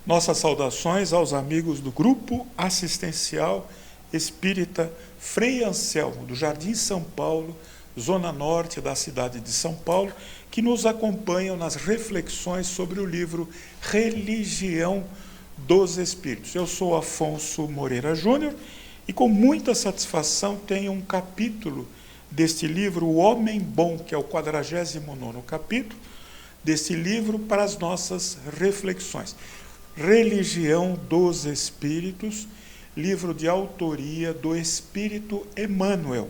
Nossas saudações aos amigos do Grupo Assistencial Espírita Frei Anselmo, do Jardim São Paulo, zona norte da cidade de São Paulo, que nos acompanham nas reflexões sobre o livro Religião dos Espíritos. Eu sou Afonso Moreira Júnior e com muita satisfação tenho um capítulo deste livro, O Homem Bom, que é o 49º capítulo deste livro, para as nossas reflexões. Religião dos Espíritos, livro de autoria do Espírito Emmanuel,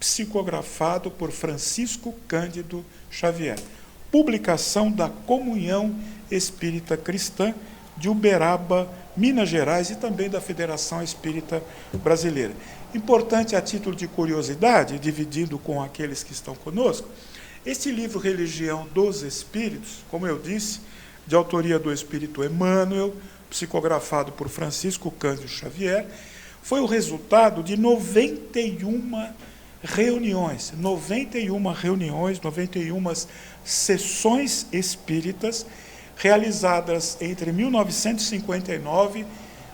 psicografado por Francisco Cândido Xavier. Publicação da Comunhão Espírita Cristã de Uberaba, Minas Gerais, e também da Federação Espírita Brasileira. Importante, a título de curiosidade, dividindo com aqueles que estão conosco, este livro Religião dos Espíritos, como eu disse, de autoria do Espírito Emmanuel, psicografado por Francisco Cândido Xavier, foi o resultado de 91 reuniões, 91 sessões espíritas, realizadas entre 1959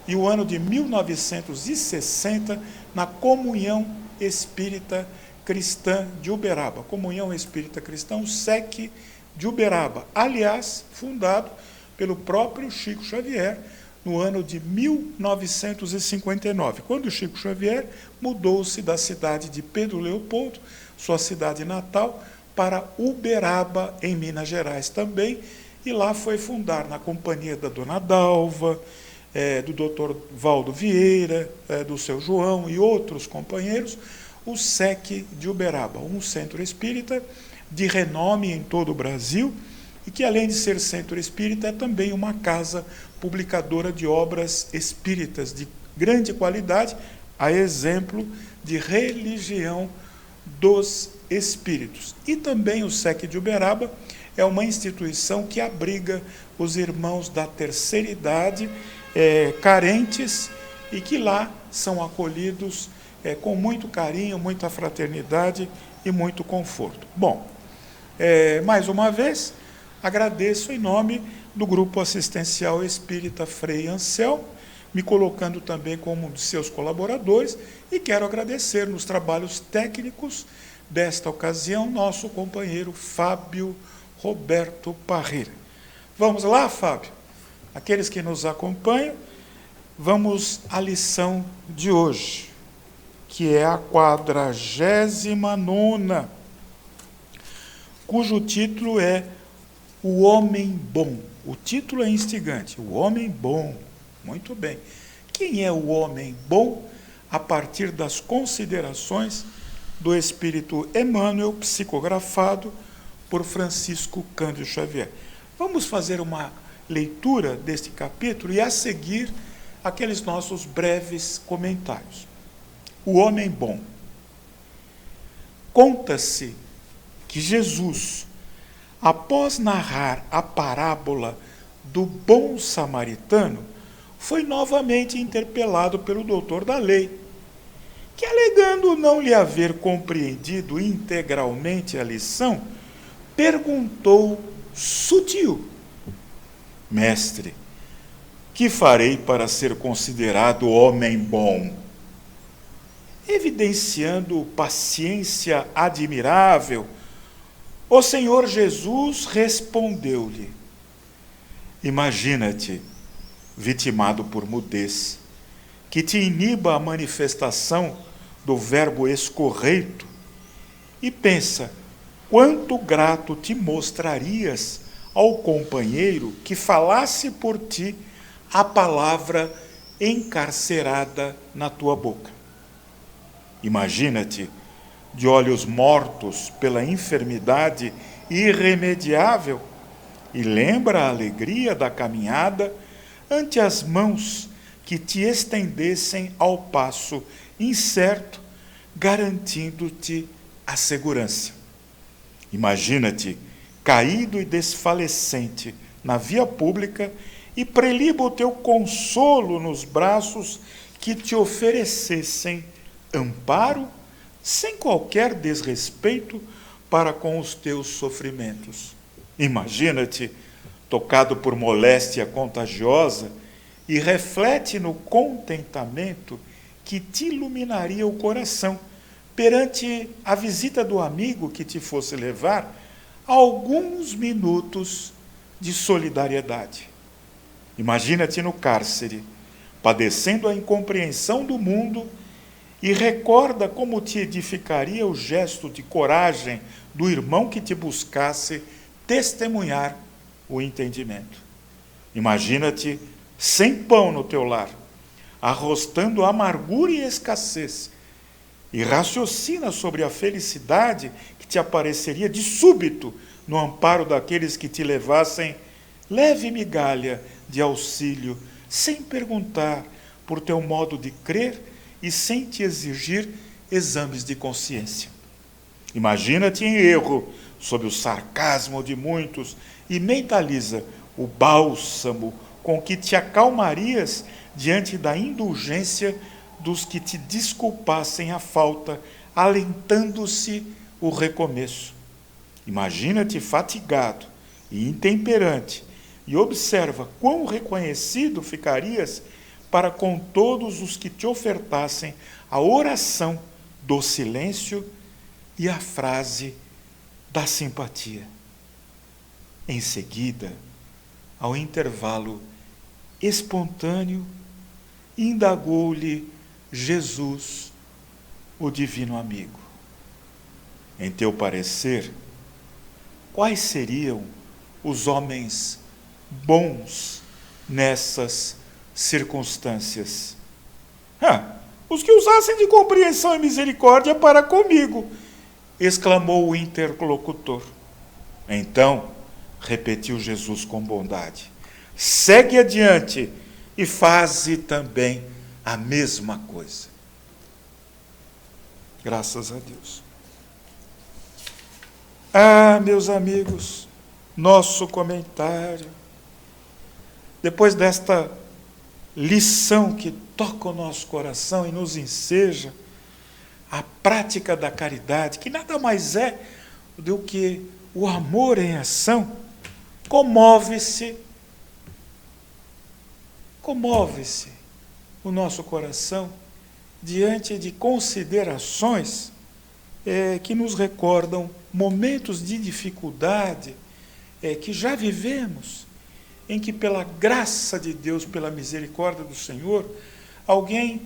e o ano de 1960, na Comunhão Espírita Cristã de Uberaba, Comunhão Espírita Cristã, o SEC de Uberaba, aliás, fundado pelo próprio Chico Xavier no ano de 1959, quando o Chico Xavier mudou-se da cidade de Pedro Leopoldo, sua cidade natal, para Uberaba, em Minas Gerais também, e lá foi fundar, na companhia da dona Dalva, do doutor Valdo Vieira, do seu João e outros companheiros, o SEC de Uberaba, um centro espírita de renome em todo o Brasil, e que, além de ser centro espírita, é também uma casa publicadora de obras espíritas de grande qualidade, a exemplo de Religião dos Espíritos. E também o SEC de Uberaba é uma instituição que abriga os irmãos da terceira idade, carentes, e que lá são acolhidos com muito carinho, muita fraternidade e muito conforto. Bom, mais uma vez, agradeço em nome do Grupo Assistencial Espírita Frei Anselmo, me colocando também como um de seus colaboradores, e quero agradecer nos trabalhos técnicos desta ocasião nosso companheiro Fábio Roberto Parreira. Vamos lá, Fábio? Aqueles que nos acompanham, vamos à lição de hoje, que é a 49ª, cujo título é O Homem Bom. O título é instigante, O Homem Bom. Muito bem. Quem é o homem bom? A partir das considerações do Espírito Emmanuel, psicografado por Francisco Cândido Xavier. Vamos fazer uma leitura deste capítulo e, a seguir, aqueles nossos breves comentários. O homem bom. Conta-se que Jesus, após narrar a parábola do bom samaritano, foi novamente interpelado pelo doutor da lei, que, alegando não lhe haver compreendido integralmente a lição, perguntou sutil: Mestre, que farei para ser considerado homem bom? Evidenciando paciência admirável, o Senhor Jesus respondeu-lhe: Imagina-te, vitimado por mudez, que te iniba a manifestação do verbo escorreito, e pensa quanto grato te mostrarias ao companheiro que falasse por ti a palavra encarcerada na tua boca. Imagina-te, de olhos mortos pela enfermidade irremediável, e lembra a alegria da caminhada ante as mãos que te estendessem ao passo incerto, garantindo-te a segurança. Imagina-te, caído e desfalecente na via pública, e preliba o teu consolo nos braços que te oferecessem amparo, sem qualquer desrespeito para com os teus sofrimentos. Imagina-te, tocado por moléstia contagiosa, e reflete no contentamento que te iluminaria o coração perante a visita do amigo que te fosse levar alguns minutos de solidariedade. Imagina-te no cárcere, padecendo a incompreensão do mundo, e recorda como te edificaria o gesto de coragem do irmão que te buscasse testemunhar o entendimento. Imagina-te sem pão no teu lar, arrostando amargura e escassez, e raciocina sobre a felicidade que te apareceria de súbito no amparo daqueles que te levassem leve migalha de auxílio, sem perguntar por teu modo de crer e sem te exigir exames de consciência. Imagina-te em erro, sob o sarcasmo de muitos, e mentaliza o bálsamo com que te acalmarias diante da indulgência dos que te desculpassem a falta, alentando-se o recomeço. Imagina-te fatigado e intemperante, e observa quão reconhecido ficarias para com todos os que te ofertassem a oração do silêncio e a frase da simpatia. Em seguida, ao intervalo espontâneo, indagou-lhe Jesus, o divino amigo: em teu parecer, quais seriam os homens bons nessas circunstâncias? Os que usassem de compreensão e misericórdia para comigo, exclamou o interlocutor. Então, repetiu Jesus com bondade: segue adiante e faze também a mesma coisa. Graças a Deus. Meus amigos, nosso comentário, depois desta lição que toca o nosso coração e nos enseja a prática da caridade, que nada mais é do que o amor em ação, comove-se o nosso coração diante de considerações que nos recordam momentos de dificuldade que já vivemos, em que pela graça de Deus, pela misericórdia do Senhor, alguém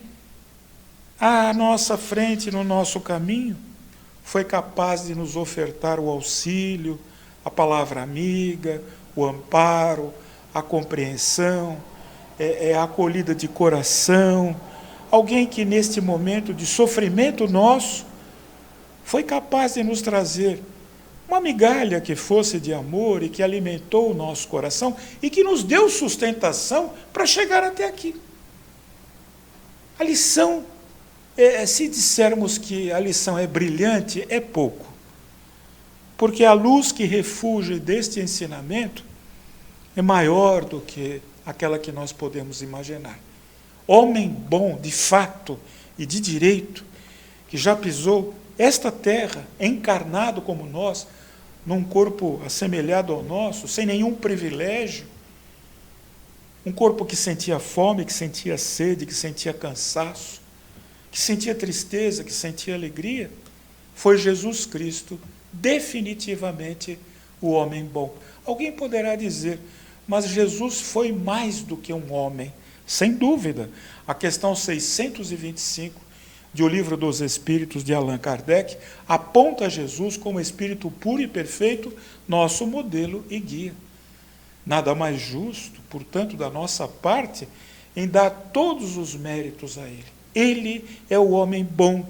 à nossa frente, no nosso caminho, foi capaz de nos ofertar o auxílio, a palavra amiga, o amparo, a compreensão, a acolhida de coração. Alguém que neste momento de sofrimento nosso foi capaz de nos trazer uma migalha que fosse de amor e que alimentou o nosso coração e que nos deu sustentação para chegar até aqui. A lição, se dissermos que a lição é brilhante, é pouco. Porque a luz que refulge deste ensinamento é maior do que aquela que nós podemos imaginar. Homem bom, de fato e de direito, que já pisou esta terra, encarnado como nós, num corpo assemelhado ao nosso, sem nenhum privilégio, um corpo que sentia fome, que sentia sede, que sentia cansaço, que sentia tristeza, que sentia alegria, foi Jesus Cristo, definitivamente o homem bom. Alguém poderá dizer, mas Jesus foi mais do que um homem. Sem dúvida. A questão 625 de O Livro dos Espíritos, de Allan Kardec, aponta Jesus como espírito puro e perfeito, nosso modelo e guia. Nada mais justo, portanto, da nossa parte, em dar todos os méritos a Ele. Ele é o homem bom,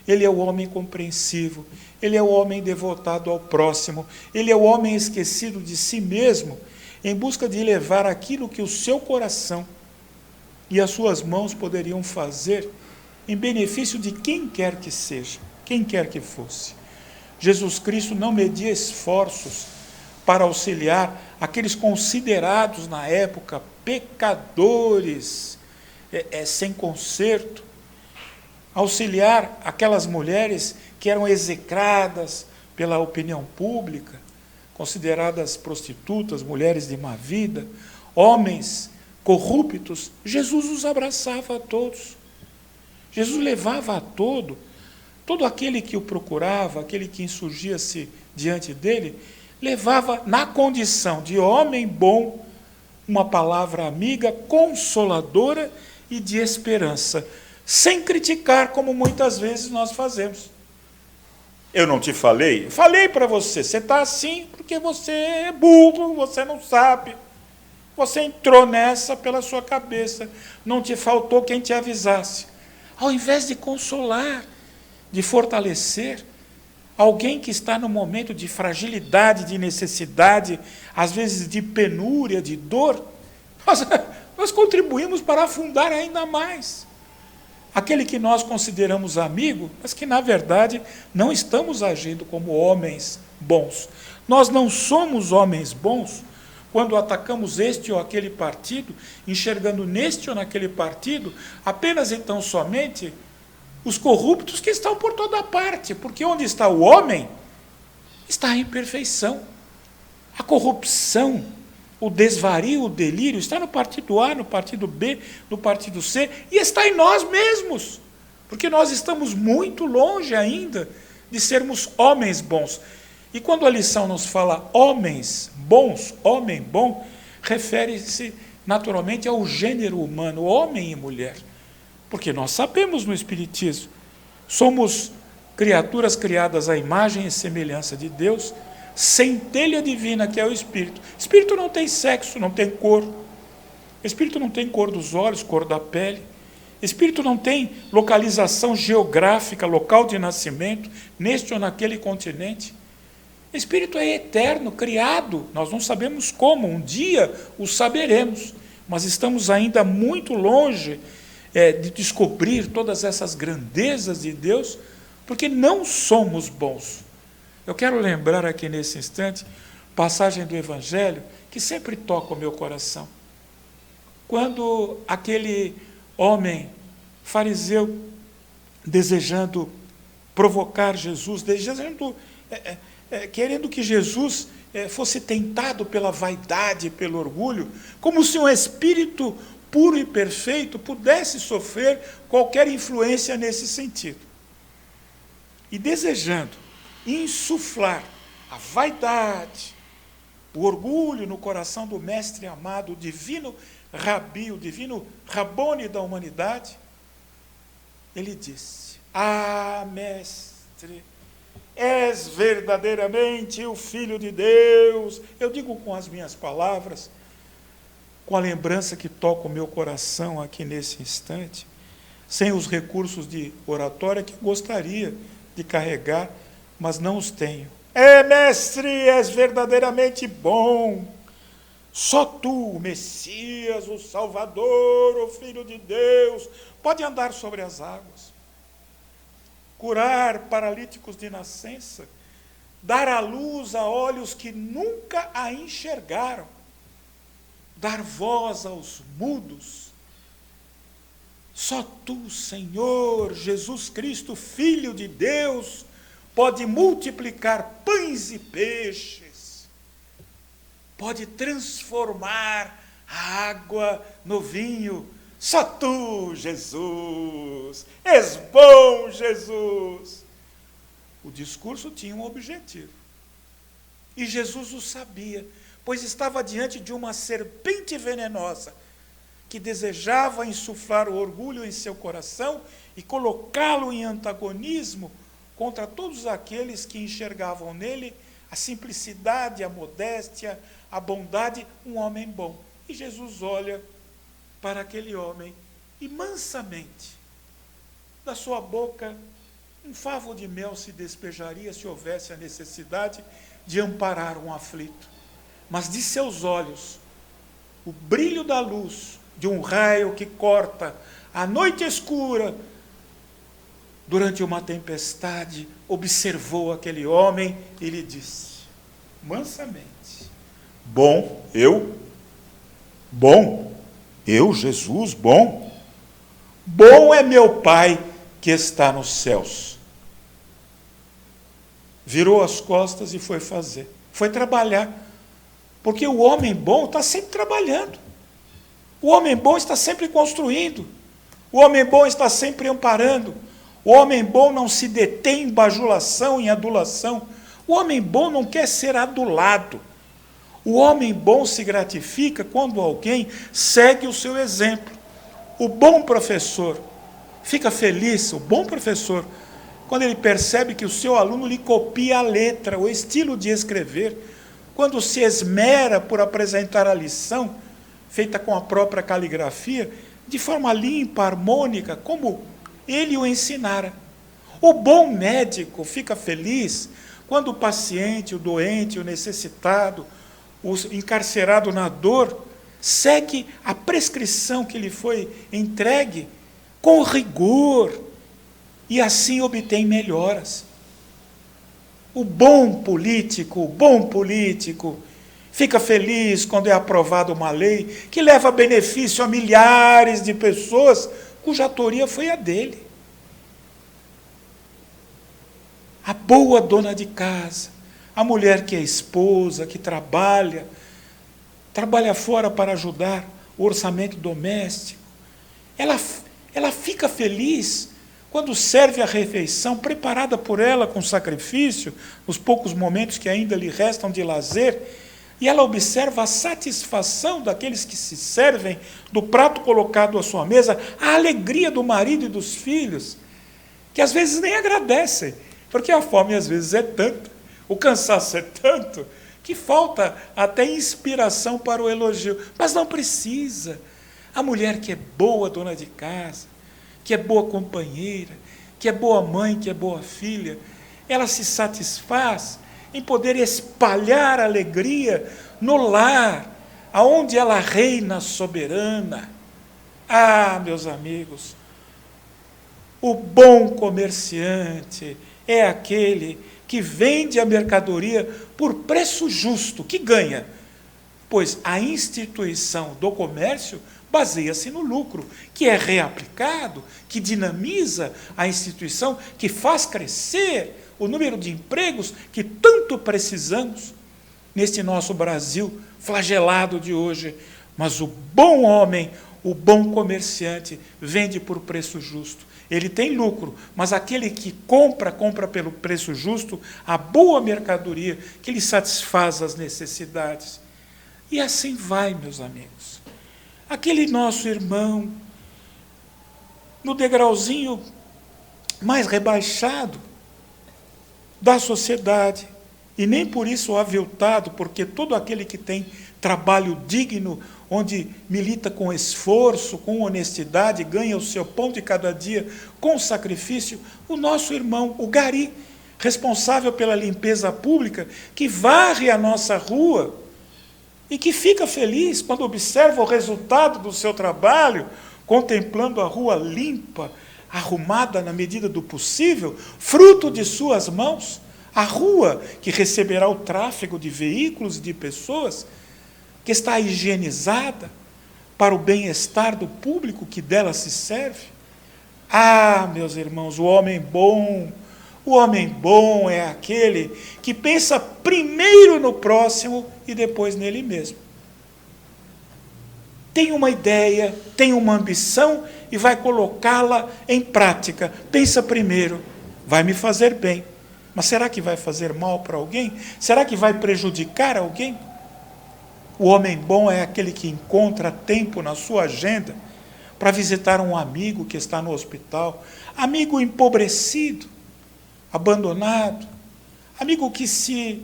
Ele é o homem compreensivo, Ele é o homem devotado ao próximo, Ele é o homem esquecido de si mesmo, em busca de levar aquilo que o seu coração e as suas mãos poderiam fazer em benefício de quem quer que seja, quem quer que fosse. Jesus Cristo não media esforços para auxiliar aqueles considerados na época pecadores, sem conserto, auxiliar aquelas mulheres que eram execradas pela opinião pública, consideradas prostitutas, mulheres de má vida, homens corruptos, Jesus os abraçava a todos. Jesus levava a todo aquele que o procurava, aquele que insurgia-se diante dele, levava na condição de homem bom uma palavra amiga, consoladora e de esperança, sem criticar, como muitas vezes nós fazemos. Eu não te falei? Falei para você, você está assim porque você é burro, você não sabe. Você entrou nessa pela sua cabeça, não te faltou quem te avisasse. Ao invés de consolar, de fortalecer, alguém que está no momento de fragilidade, de necessidade, às vezes de penúria, de dor, nós contribuímos para afundar ainda mais aquele que nós consideramos amigo, mas que, na verdade, não estamos agindo como homens bons. Nós não somos homens bons quando atacamos este ou aquele partido, enxergando neste ou naquele partido apenas então somente os corruptos que estão por toda parte, porque onde está o homem, está a imperfeição. A corrupção, o desvario, o delírio, está no partido A, no partido B, no partido C, e está em nós mesmos, porque nós estamos muito longe ainda de sermos homens bons. E quando a lição nos fala homens bons, homem bom, refere-se naturalmente ao gênero humano, homem e mulher. Porque nós sabemos no Espiritismo, somos criaturas criadas à imagem e semelhança de Deus, centelha divina que é o Espírito. Espírito não tem sexo, não tem cor. Espírito não tem cor dos olhos, cor da pele. Espírito não tem localização geográfica, local de nascimento, neste ou naquele continente. Espírito é eterno, criado, nós não sabemos como, um dia o saberemos, mas estamos ainda muito longe de descobrir todas essas grandezas de Deus, porque não somos bons. Eu quero lembrar aqui nesse instante, passagem do Evangelho, que sempre toca o meu coração. Quando aquele homem fariseu, desejando provocar Jesus, querendo que Jesus fosse tentado pela vaidade, pelo orgulho, como se um espírito puro e perfeito pudesse sofrer qualquer influência nesse sentido. E desejando insuflar a vaidade, o orgulho no coração do mestre amado, o divino Rabi, o divino Rabone da humanidade, ele disse: Ah, mestre, és verdadeiramente o Filho de Deus. Eu digo com as minhas palavras, com a lembrança que toca o meu coração aqui nesse instante, sem os recursos de oratória que gostaria de carregar, mas não os tenho. Mestre, és verdadeiramente bom. Só tu, o Messias, o Salvador, o Filho de Deus, pode andar sobre as águas, curar paralíticos de nascença, dar à luz a olhos que nunca a enxergaram, dar voz aos mudos. Só tu, Senhor Jesus Cristo, Filho de Deus, pode multiplicar pães e peixes, pode transformar a água no vinho. Só tu, Jesus, és bom, Jesus. O discurso tinha um objetivo, e Jesus o sabia, pois estava diante de uma serpente venenosa, que desejava insuflar o orgulho em seu coração e colocá-lo em antagonismo contra todos aqueles que enxergavam nele a simplicidade, a modéstia, a bondade, um homem bom. E Jesus olha para aquele homem e mansamente, da sua boca, um favo de mel se despejaria se houvesse a necessidade de amparar um aflito. Mas de seus olhos, o brilho da luz de um raio que corta a noite escura, durante uma tempestade, observou aquele homem e lhe disse, mansamente: Bom, eu, Jesus, bom é meu Pai que está nos céus. Virou as costas e foi fazer. foi trabalhar. Porque o homem bom está sempre trabalhando. O homem bom está sempre construindo. O homem bom está sempre amparando. O homem bom não se detém em bajulação, em adulação. O homem bom não quer ser adulado. O homem bom se gratifica quando alguém segue o seu exemplo. O bom professor fica feliz, o bom professor, quando ele percebe que o seu aluno lhe copia a letra, o estilo de escrever, quando se esmera por apresentar a lição, feita com a própria caligrafia, de forma limpa, harmônica, como ele o ensinara. O bom médico fica feliz quando o paciente, o doente, o necessitado, o encarcerado na dor, segue a prescrição que lhe foi entregue com rigor e assim obtém melhoras. O bom político fica feliz quando é aprovada uma lei que leva benefício a milhares de pessoas cuja autoria foi a dele. A boa dona de casa, a mulher que é esposa, que trabalha fora para ajudar o orçamento doméstico, ela fica feliz quando serve a refeição preparada por ela com sacrifício, nos poucos momentos que ainda lhe restam de lazer, e ela observa a satisfação daqueles que se servem do prato colocado à sua mesa, a alegria do marido e dos filhos, que às vezes nem agradecem, porque a fome às vezes é tanta, o cansaço é tanto, que falta até inspiração para o elogio. Mas não precisa. A mulher que é boa dona de casa, que é boa companheira, que é boa mãe, que é boa filha, ela se satisfaz em poder espalhar alegria no lar, aonde ela reina soberana. Ah, meus amigos, o bom comerciante é aquele que vende a mercadoria por preço justo, que ganha, pois a instituição do comércio baseia-se no lucro, que é reaplicado, que dinamiza a instituição, que faz crescer o número de empregos que tanto precisamos neste nosso Brasil flagelado de hoje. Mas o bom homem, o bom comerciante, vende por preço justo. Ele tem lucro, mas aquele que compra pelo preço justo, a boa mercadoria que lhe satisfaz as necessidades. E assim vai, meus amigos. Aquele nosso irmão, no degrauzinho mais rebaixado da sociedade, e nem por isso aviltado, porque todo aquele que tem trabalho digno, onde milita com esforço, com honestidade, ganha o seu pão de cada dia com sacrifício, o nosso irmão, o gari, responsável pela limpeza pública, que varre a nossa rua e que fica feliz quando observa o resultado do seu trabalho, contemplando a rua limpa, arrumada na medida do possível, fruto de suas mãos, a rua que receberá o tráfego de veículos e de pessoas, que está higienizada para o bem-estar do público que dela se serve. Ah, meus irmãos, o homem bom é aquele que pensa primeiro no próximo e depois nele mesmo. Tem uma ideia, tem uma ambição e vai colocá-la em prática. Pensa primeiro, vai me fazer bem, mas será que vai fazer mal para alguém? Será que vai prejudicar alguém? O homem bom é aquele que encontra tempo na sua agenda para visitar um amigo que está no hospital, amigo empobrecido, abandonado, amigo que se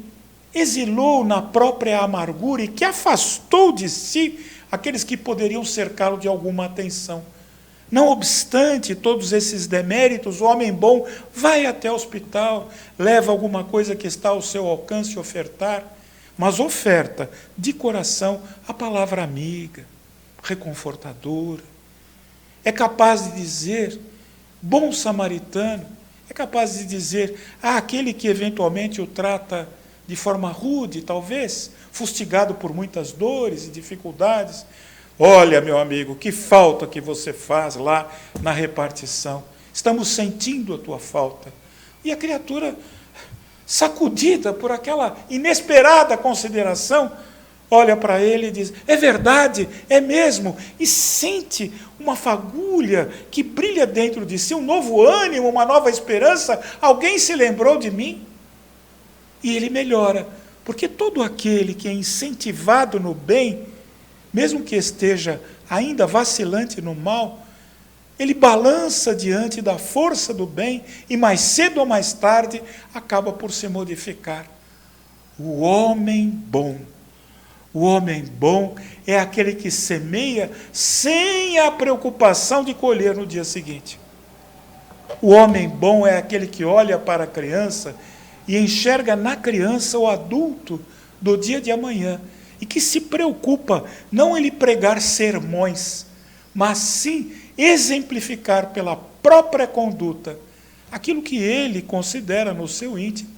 exilou na própria amargura e que afastou de si aqueles que poderiam cercá-lo de alguma atenção. Não obstante todos esses deméritos, o homem bom vai até o hospital, leva alguma coisa que está ao seu alcance ofertar, mas oferta de coração a palavra amiga, reconfortadora. É capaz de dizer, bom samaritano, é capaz de dizer aquele que eventualmente o trata de forma rude, talvez, fustigado por muitas dores e dificuldades. Olha, meu amigo, que falta que você faz lá na repartição. Estamos sentindo a tua falta. E a criatura sacudida por aquela inesperada consideração, olha para ele e diz: é verdade, é mesmo, e sente uma fagulha que brilha dentro de si, um novo ânimo, uma nova esperança. Alguém se lembrou de mim? E ele melhora, porque todo aquele que é incentivado no bem, mesmo que esteja ainda vacilante no mal, ele balança diante da força do bem e mais cedo ou mais tarde acaba por se modificar. O homem bom é aquele que semeia sem a preocupação de colher no dia seguinte. O homem bom é aquele que olha para a criança e enxerga na criança o adulto do dia de amanhã e que se preocupa não em lhe pregar sermões, mas sim exemplificar pela própria conduta aquilo que ele considera no seu íntimo,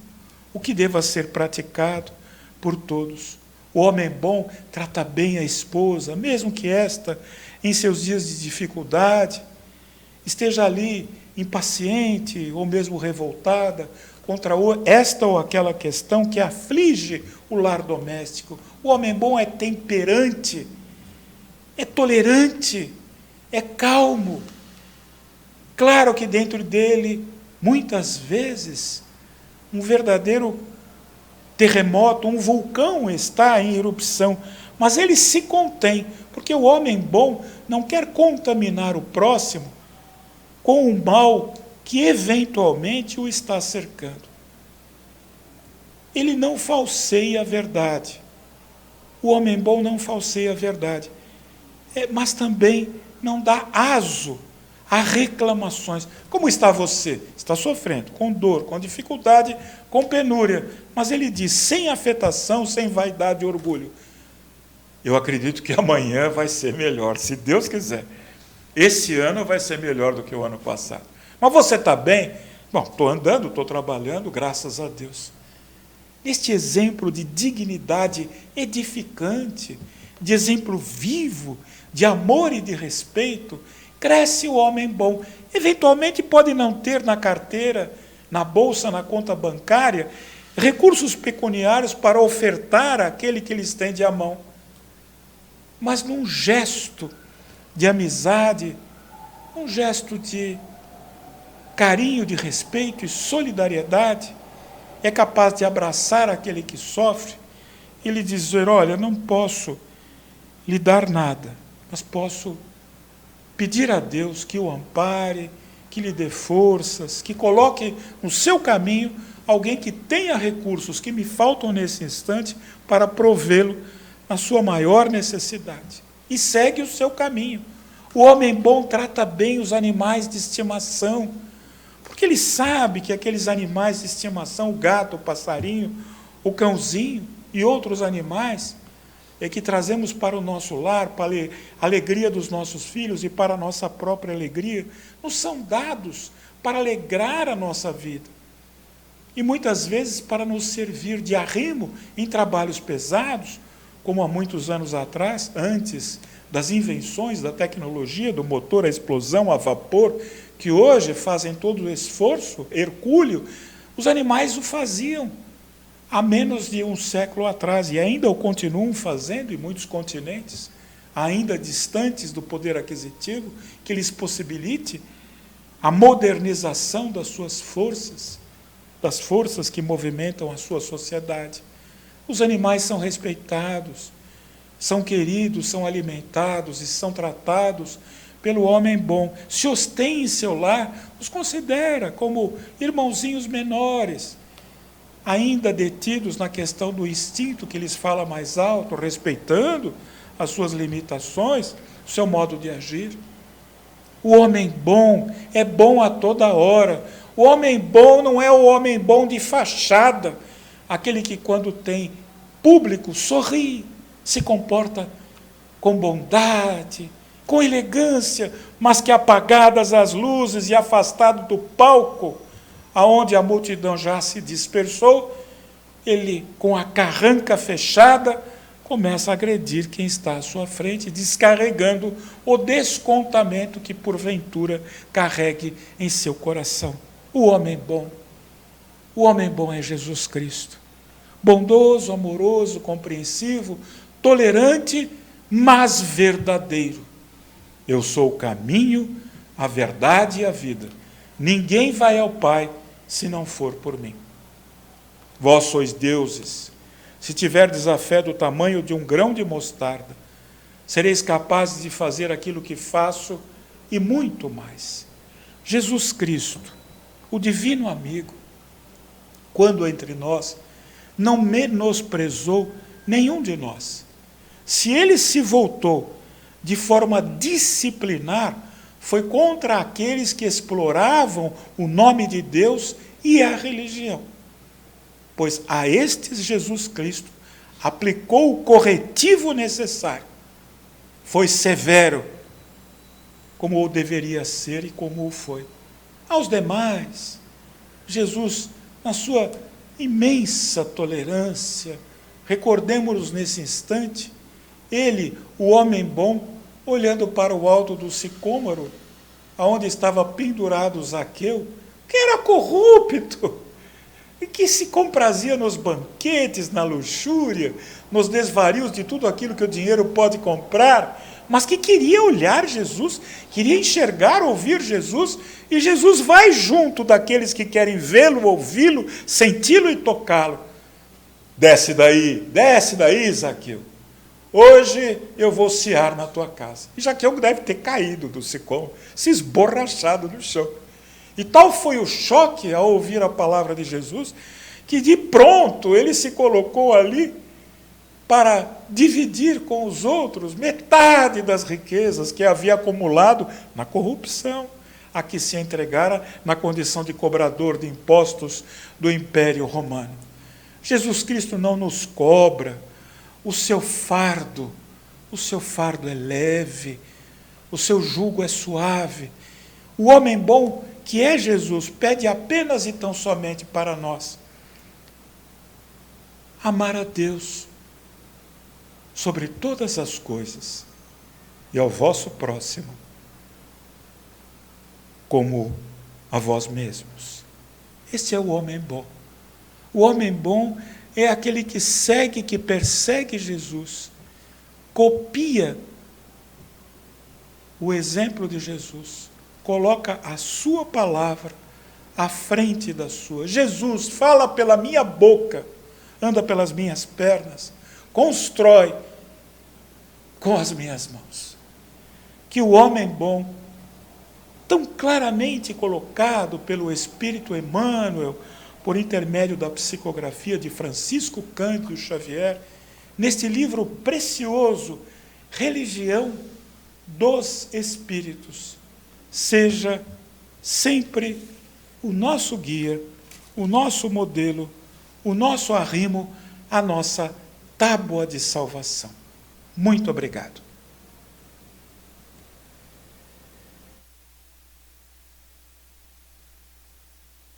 o que deva ser praticado por todos. O homem bom trata bem a esposa, mesmo que esta, em seus dias de dificuldade, esteja ali impaciente ou mesmo revoltada contra esta ou aquela questão que aflige o lar doméstico. O homem bom é temperante, é tolerante, é calmo. Claro que dentro dele, muitas vezes, um verdadeiro terremoto, um vulcão está em erupção, mas ele se contém, porque o homem bom não quer contaminar o próximo com o mal que eventualmente o está cercando. Ele não falseia a verdade. O homem bom não falseia a verdade, mas também não dá aso a reclamações. Como está você? Está sofrendo, com dor, com dificuldade, com penúria. Mas ele diz, sem afetação, sem vaidade e orgulho: eu acredito que amanhã vai ser melhor, se Deus quiser. Esse ano vai ser melhor do que o ano passado. Mas você está bem? Bom, estou andando, estou trabalhando, graças a Deus. Este exemplo de dignidade edificante, de exemplo vivo, de amor e de respeito, cresce o homem bom. Eventualmente pode não ter na carteira, na bolsa, na conta bancária, recursos pecuniários para ofertar àquele que lhe estende a mão. Mas num gesto de amizade, um gesto de carinho, de respeito e solidariedade, é capaz de abraçar aquele que sofre e lhe dizer: olha, não posso lhe dar nada, mas posso pedir a Deus que o ampare, que lhe dê forças, que coloque no seu caminho alguém que tenha recursos que me faltam nesse instante para provê-lo na sua maior necessidade. E segue o seu caminho. O homem bom trata bem os animais de estimação, porque ele sabe que aqueles animais de estimação, o gato, o passarinho, o cãozinho e outros animais, que trazemos para o nosso lar, para a alegria dos nossos filhos e para a nossa própria alegria, nos são dados para alegrar a nossa vida. E muitas vezes para nos servir de arrimo em trabalhos pesados, como há muitos anos atrás, antes das invenções da tecnologia, do motor a explosão, a vapor, que hoje fazem todo o esforço hercúleo, os animais o faziam há menos de um século atrás, e ainda o continuam fazendo em muitos continentes, ainda distantes do poder aquisitivo, que lhes possibilite a modernização das suas forças, das forças que movimentam a sua sociedade. Os animais são respeitados, são queridos, são alimentados e são tratados pelo homem bom. Se os tem em seu lar, os considera como irmãozinhos menores, ainda detidos na questão do instinto que lhes fala mais alto, respeitando as suas limitações, o seu modo de agir. O homem bom é bom a toda hora. O homem bom não é o homem bom de fachada, aquele que, quando tem público, sorri, se comporta com bondade, com elegância, mas que, apagadas as luzes e afastado do palco, aonde a multidão já se dispersou, ele, com a carranca fechada, começa a agredir quem está à sua frente, descarregando o descontamento que, porventura, carregue em seu coração. O homem bom O homem bom é Jesus Cristo. Bondoso, amoroso, compreensivo, tolerante, mas verdadeiro. Eu sou o caminho, a verdade e a vida. Ninguém vai ao Pai se não for por mim. Vós sois deuses. Se tiverdes a fé do tamanho de um grão de mostarda, sereis capazes de fazer aquilo que faço e muito mais. Jesus Cristo, o divino amigo, quando entre nós, não menosprezou nenhum de nós. Se ele se voltou de forma disciplinar, foi contra aqueles que exploravam o nome de Deus e a religião. Pois a estes Jesus Cristo aplicou o corretivo necessário. Foi severo, como o deveria ser e como o foi. Aos demais, Jesus, na sua imensa tolerância, recordemos-nos nesse instante, ele, o homem bom, olhando para o alto do sicômoro, aonde estava pendurado Zaqueu, que era corrupto, e que se comprazia nos banquetes, na luxúria, nos desvarios de tudo aquilo que o dinheiro pode comprar, mas que queria olhar Jesus, queria enxergar, ouvir Jesus, e Jesus vai junto daqueles que querem vê-lo, ouvi-lo, senti-lo e tocá-lo. Desce daí, Zaqueu. Hoje eu vou cear na tua casa. E Zaqueu deve ter caído do sicômoro, se esborrachado no chão. E tal foi o choque ao ouvir a palavra de Jesus, que de pronto ele se colocou ali para dividir com os outros metade das riquezas que havia acumulado na corrupção, a que se entregara na condição de cobrador de impostos do Império Romano. Jesus Cristo não nos cobra. O seu fardo é leve, o seu jugo é suave. O homem bom, que é Jesus, pede apenas e tão somente para nós amar a Deus sobre todas as coisas e ao vosso próximo como a vós mesmos. Este é o homem bom. O homem bom é aquele que segue, que persegue Jesus, copia o exemplo de Jesus, coloca a sua palavra à frente da sua. Jesus fala pela minha boca, anda pelas minhas pernas, constrói com as minhas mãos. Que o homem bom, tão claramente colocado pelo Espírito Emmanuel, por intermédio da psicografia de Francisco Cândido Xavier, neste livro precioso, Religião dos Espíritos, seja sempre o nosso guia, o nosso modelo, o nosso arrimo, a nossa tábua de salvação. Muito obrigado.